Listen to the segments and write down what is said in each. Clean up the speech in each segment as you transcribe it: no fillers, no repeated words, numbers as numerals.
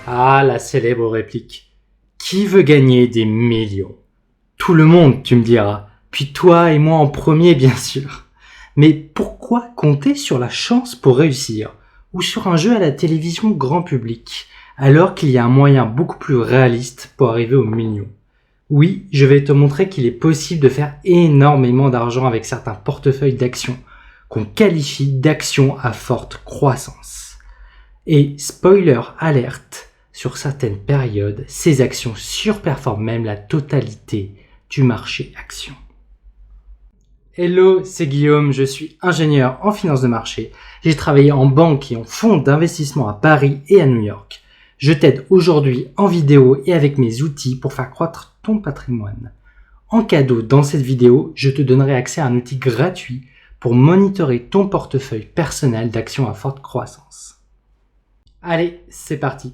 Ah, la célèbre réplique. Qui veut gagner des millions? Tout le monde, tu me diras. Puis toi et moi en premier, bien sûr. Mais pourquoi compter sur la chance pour réussir? Ou sur un jeu à la télévision grand public, alors qu'il y a un moyen beaucoup plus réaliste pour arriver aux millions? Oui, je vais te montrer qu'il est possible de faire énormément d'argent avec certains portefeuilles d'actions qu'on qualifie d'actions à forte croissance. Et spoiler alerte, sur certaines périodes, ces actions surperforment même la totalité du marché action. Hello, c'est Guillaume, je suis ingénieur en finance de marché. J'ai travaillé en banque et en fonds d'investissement à Paris et à New York. Je t'aide aujourd'hui en vidéo et avec mes outils pour faire croître ton patrimoine. En cadeau, dans cette vidéo, je te donnerai accès à un outil gratuit pour monitorer ton portefeuille personnel d'actions à forte croissance. Allez, c'est parti.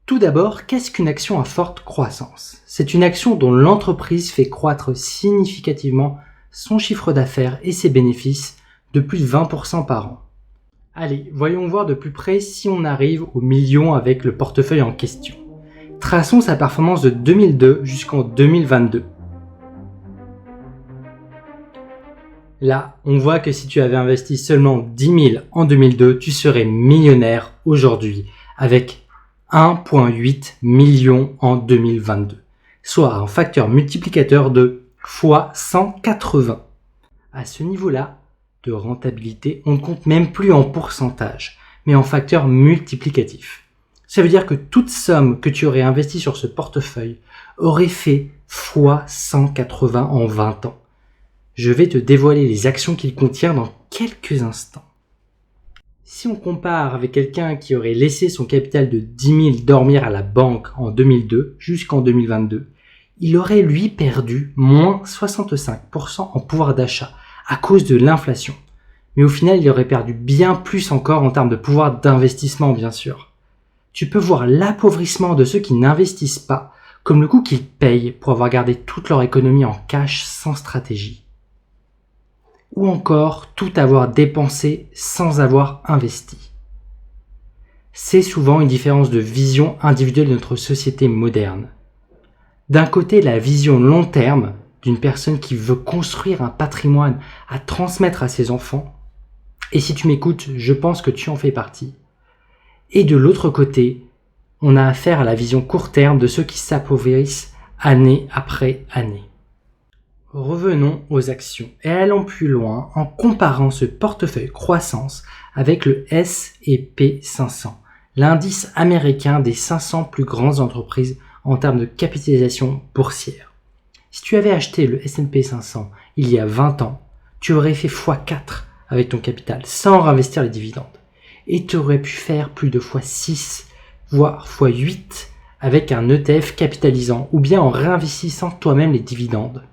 Tout d'abord, qu'est-ce qu'une action à forte croissance? C'est une action dont l'entreprise fait croître significativement son chiffre d'affaires et ses bénéfices de plus de 20% par an. Allez, voyons voir de plus près si on arrive aux millions avec le portefeuille en question. Traçons sa performance de 2002 jusqu'en 2022. Là, on voit que si tu avais investi seulement 10 000 en 2002, tu serais millionnaire aujourd'hui avec 1,8 million en 2022, soit un facteur multiplicateur de fois 180. À ce niveau-là de rentabilité, on ne compte même plus en pourcentage, mais en facteur multiplicatif. Ça veut dire que toute somme que tu aurais investie sur ce portefeuille aurait fait fois 180 en 20 ans. Je vais te dévoiler les actions qu'il contient dans quelques instants. Si on compare avec quelqu'un qui aurait laissé son capital de 10 000 dormir à la banque en 2002 jusqu'en 2022, il aurait lui perdu moins 65% en pouvoir d'achat à cause de l'inflation. Mais au final, il aurait perdu bien plus encore en termes de pouvoir d'investissement, bien sûr. Tu peux voir l'appauvrissement de ceux qui n'investissent pas comme le coût qu'ils payent pour avoir gardé toute leur économie en cash sans stratégie. Ou encore tout avoir dépensé sans avoir investi. C'est souvent une différence de vision individuelle de notre société moderne. D'un côté, la vision long terme d'une personne qui veut construire un patrimoine à transmettre à ses enfants, et si tu m'écoutes, je pense que tu en fais partie. Et de l'autre côté, on a affaire à la vision court terme de ceux qui s'appauvrissent année après année. Revenons aux actions et allons plus loin en comparant ce portefeuille croissance avec le S&P 500, l'indice américain des 500 plus grandes entreprises en termes de capitalisation boursière. Si tu avais acheté le S&P 500 il y a 20 ans, tu aurais fait x4 avec ton capital sans réinvestir les dividendes. Et tu aurais pu faire plus de x6, voire x8 avec un ETF capitalisant ou bien en réinvestissant toi-même les dividendes.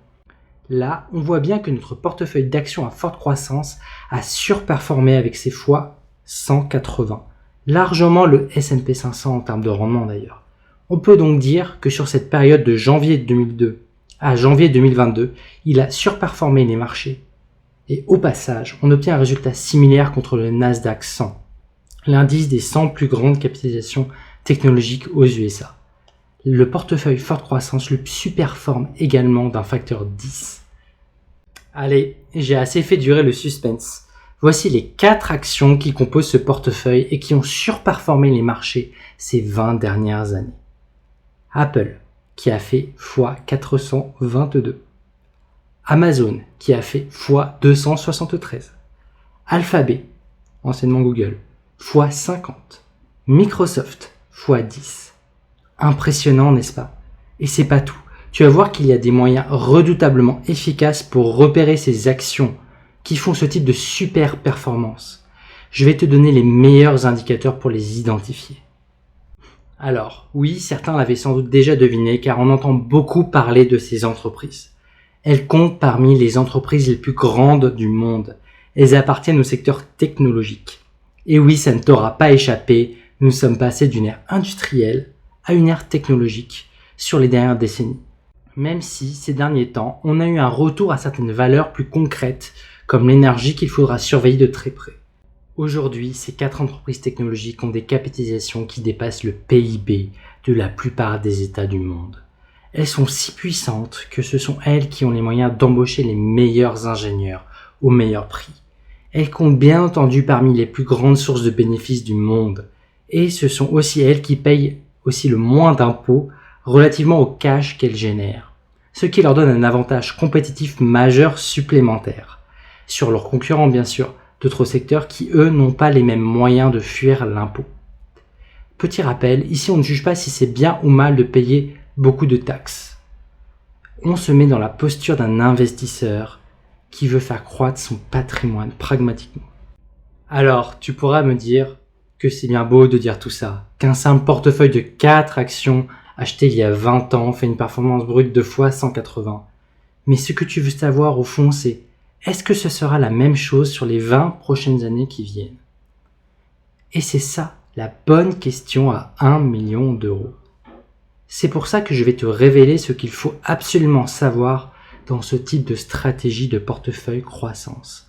Là, on voit bien que notre portefeuille d'actions à forte croissance a surperformé avec ses fois 180, largement le S&P 500 en termes de rendement d'ailleurs. On peut donc dire que sur cette période de janvier 2002 à janvier 2022, il a surperformé les marchés. Et au passage, on obtient un résultat similaire contre le Nasdaq 100, l'indice des 100 plus grandes capitalisations technologiques aux USA. Le portefeuille forte croissance le surperforme également d'un facteur 10. Allez, j'ai assez fait durer le suspense. Voici les 4 actions qui composent ce portefeuille et qui ont surperformé les marchés ces 20 dernières années. Apple, qui a fait x422. Amazon, qui a fait x273. Alphabet, anciennement Google, x50. Microsoft, x10. Impressionnant, n'est-ce pas? Et c'est pas tout. Tu vas voir qu'il y a des moyens redoutablement efficaces pour repérer ces actions qui font ce type de super performance. Je vais te donner les meilleurs indicateurs pour les identifier. Alors, oui, certains l'avaient sans doute déjà deviné car on entend beaucoup parler de ces entreprises. Elles comptent parmi les entreprises les plus grandes du monde. Elles appartiennent au secteur technologique. Et oui, ça ne t'aura pas échappé, nous sommes passés d'une ère industrielle à une ère technologique sur les dernières décennies. Même si, ces derniers temps, on a eu un retour à certaines valeurs plus concrètes, comme l'énergie qu'il faudra surveiller de très près. Aujourd'hui, ces 4 entreprises technologiques ont des capitalisations qui dépassent le PIB de la plupart des États du monde. Elles sont si puissantes que ce sont elles qui ont les moyens d'embaucher les meilleurs ingénieurs au meilleur prix. Elles comptent bien entendu parmi les plus grandes sources de bénéfices du monde, et ce sont aussi elles qui payent aussi le moins d'impôts relativement au cash qu'elles génèrent, ce qui leur donne un avantage compétitif majeur supplémentaire, sur leurs concurrents bien sûr, d'autres secteurs qui eux n'ont pas les mêmes moyens de fuir l'impôt. Petit rappel, ici on ne juge pas si c'est bien ou mal de payer beaucoup de taxes. On se met dans la posture d'un investisseur qui veut faire croître son patrimoine pragmatiquement. Alors, tu pourras me dire que c'est bien beau de dire tout ça, qu'un simple portefeuille de 4 actions achetées il y a 20 ans fait une performance brute de fois 180. Mais ce que tu veux savoir au fond, c'est est-ce que ce sera la même chose sur les 20 prochaines années qui viennent? Et c'est ça, la bonne question à 1 million d'euros. C'est pour ça que je vais te révéler ce qu'il faut absolument savoir dans ce type de stratégie de portefeuille croissance.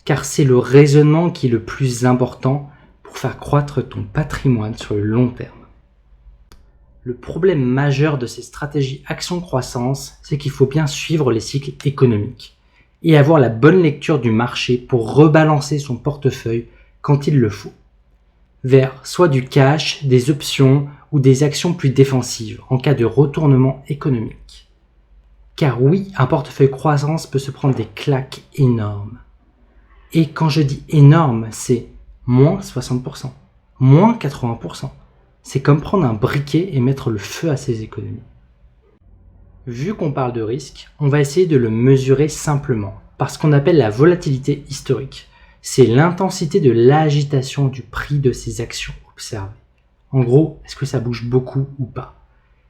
Car c'est le raisonnement qui est le plus important pour faire croître ton patrimoine sur le long terme. Le problème majeur de ces stratégies action-croissance, c'est qu'il faut bien suivre les cycles économiques et avoir la bonne lecture du marché pour rebalancer son portefeuille quand il le faut, vers soit du cash, des options ou des actions plus défensives en cas de retournement économique. Car oui, un portefeuille croissance peut se prendre des claques énormes. Et quand je dis énorme, c'est moins 60%, moins 80%. C'est comme prendre un briquet et mettre le feu à ses économies. Vu qu'on parle de risque, on va essayer de le mesurer simplement, par ce qu'on appelle la volatilité historique. C'est l'intensité de l'agitation du prix de ces actions observées. En gros, est-ce que ça bouge beaucoup ou pas?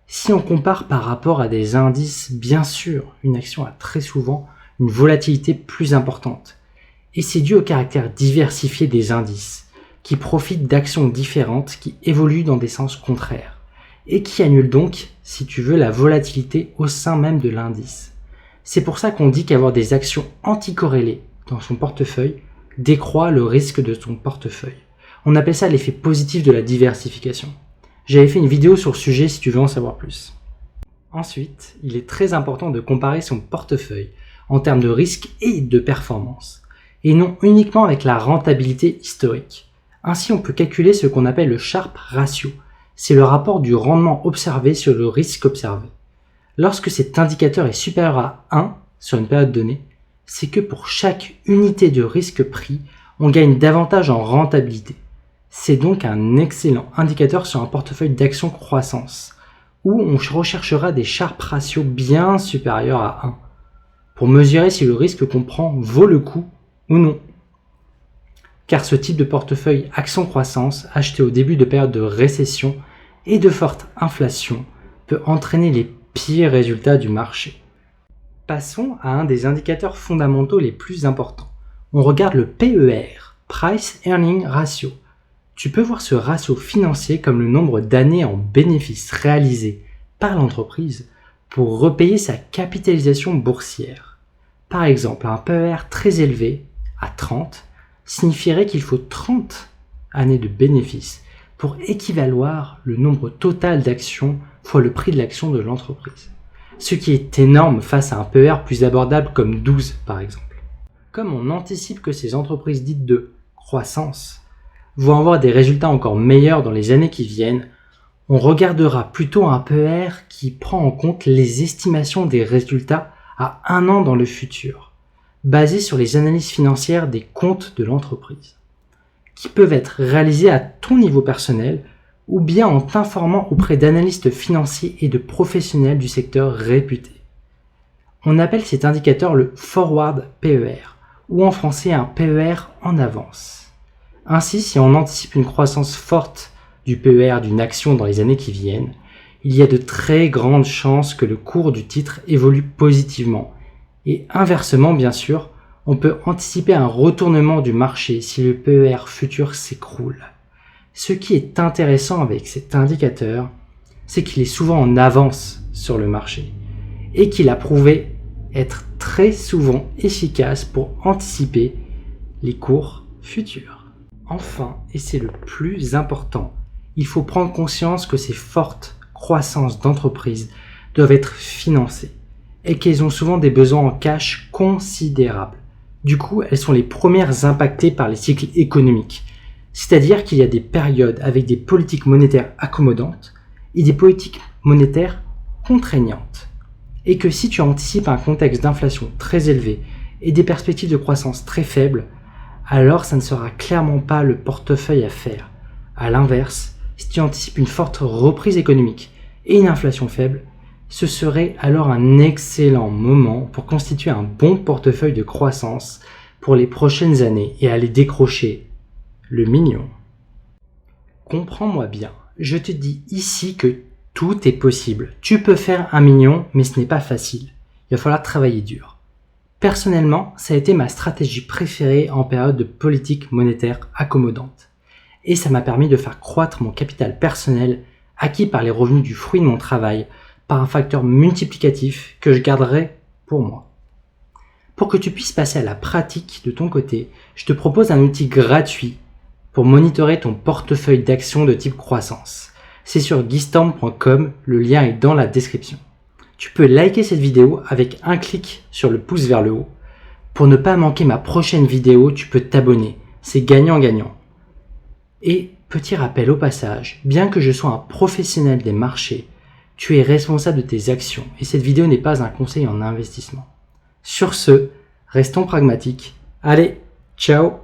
Si on compare par rapport à des indices, bien sûr, une action a très souvent une volatilité plus importante. Et c'est dû au caractère diversifié des indices, qui profitent d'actions différentes qui évoluent dans des sens contraires, et qui annulent donc, si tu veux, la volatilité au sein même de l'indice. C'est pour ça qu'on dit qu'avoir des actions anticorrélées dans son portefeuille décroît le risque de ton portefeuille. On appelle ça l'effet positif de la diversification. J'avais fait une vidéo sur le sujet si tu veux en savoir plus. Ensuite, il est très important de comparer son portefeuille en termes de risque et de performance, et non uniquement avec la rentabilité historique. Ainsi, on peut calculer ce qu'on appelle le Sharpe ratio. C'est le rapport du rendement observé sur le risque observé. Lorsque cet indicateur est supérieur à 1 sur une période donnée, c'est que pour chaque unité de risque pris, on gagne davantage en rentabilité. C'est donc un excellent indicateur sur un portefeuille d'actions croissance, où on recherchera des Sharpe ratios bien supérieurs à 1, pour mesurer si le risque qu'on prend vaut le coup ou non. Car ce type de portefeuille action-croissance, acheté au début de périodes de récession et de forte inflation, peut entraîner les pires résultats du marché. Passons à un des indicateurs fondamentaux les plus importants. On regarde le PER, Price Earning Ratio. Tu peux voir ce ratio financier comme le nombre d'années en bénéfices réalisés par l'entreprise pour repayer sa capitalisation boursière. Par exemple, un PER très élevé, à 30, signifierait qu'il faut 30 années de bénéfices pour équivaloir le nombre total d'actions fois le prix de l'action de l'entreprise. Ce qui est énorme face à un PER plus abordable comme 12 par exemple. Comme on anticipe que ces entreprises dites de croissance vont avoir des résultats encore meilleurs dans les années qui viennent, on regardera plutôt un PER qui prend en compte les estimations des résultats à 1 an dans le futur, basé sur les analyses financières des comptes de l'entreprise, qui peuvent être réalisées à ton niveau personnel ou bien en t'informant auprès d'analystes financiers et de professionnels du secteur réputés. On appelle cet indicateur le Forward PER, ou en français un PER en avance. Ainsi, si on anticipe une croissance forte du PER d'une action dans les années qui viennent, il y a de très grandes chances que le cours du titre évolue positivement. Et inversement, bien sûr, on peut anticiper un retournement du marché si le PER futur s'écroule. Ce qui est intéressant avec cet indicateur, c'est qu'il est souvent en avance sur le marché et qu'il a prouvé être très souvent efficace pour anticiper les cours futurs. Enfin, et c'est le plus important, il faut prendre conscience que ces fortes croissances d'entreprises doivent être financées et qu'elles ont souvent des besoins en cash considérables. Du coup, elles sont les premières impactées par les cycles économiques. C'est-à-dire qu'il y a des périodes avec des politiques monétaires accommodantes et des politiques monétaires contraignantes. Et que si tu anticipes un contexte d'inflation très élevé et des perspectives de croissance très faibles, alors ça ne sera clairement pas le portefeuille à faire. A l'inverse, si tu anticipes une forte reprise économique et une inflation faible, ce serait alors un excellent moment pour constituer un bon portefeuille de croissance pour les prochaines années et aller décrocher le million. Comprends-moi bien, je te dis ici que tout est possible. Tu peux faire 1 million, mais ce n'est pas facile. Il va falloir travailler dur. Personnellement, ça a été ma stratégie préférée en période de politique monétaire accommodante. Et ça m'a permis de faire croître mon capital personnel acquis par les revenus du fruit de mon travail par un facteur multiplicatif que je garderai pour moi. Pour que tu puisses passer à la pratique de ton côté, je te propose un outil gratuit pour monitorer ton portefeuille d'actions de type croissance. C'est sur guistorm.com, le lien est dans la description. Tu peux liker cette vidéo avec un clic sur le pouce vers le haut. Pour ne pas manquer ma prochaine vidéo, tu peux t'abonner. C'est gagnant-gagnant. Et petit rappel au passage, bien que je sois un professionnel des marchés, tu es responsable de tes actions et cette vidéo n'est pas un conseil en investissement. Sur ce, restons pragmatiques. Allez, ciao!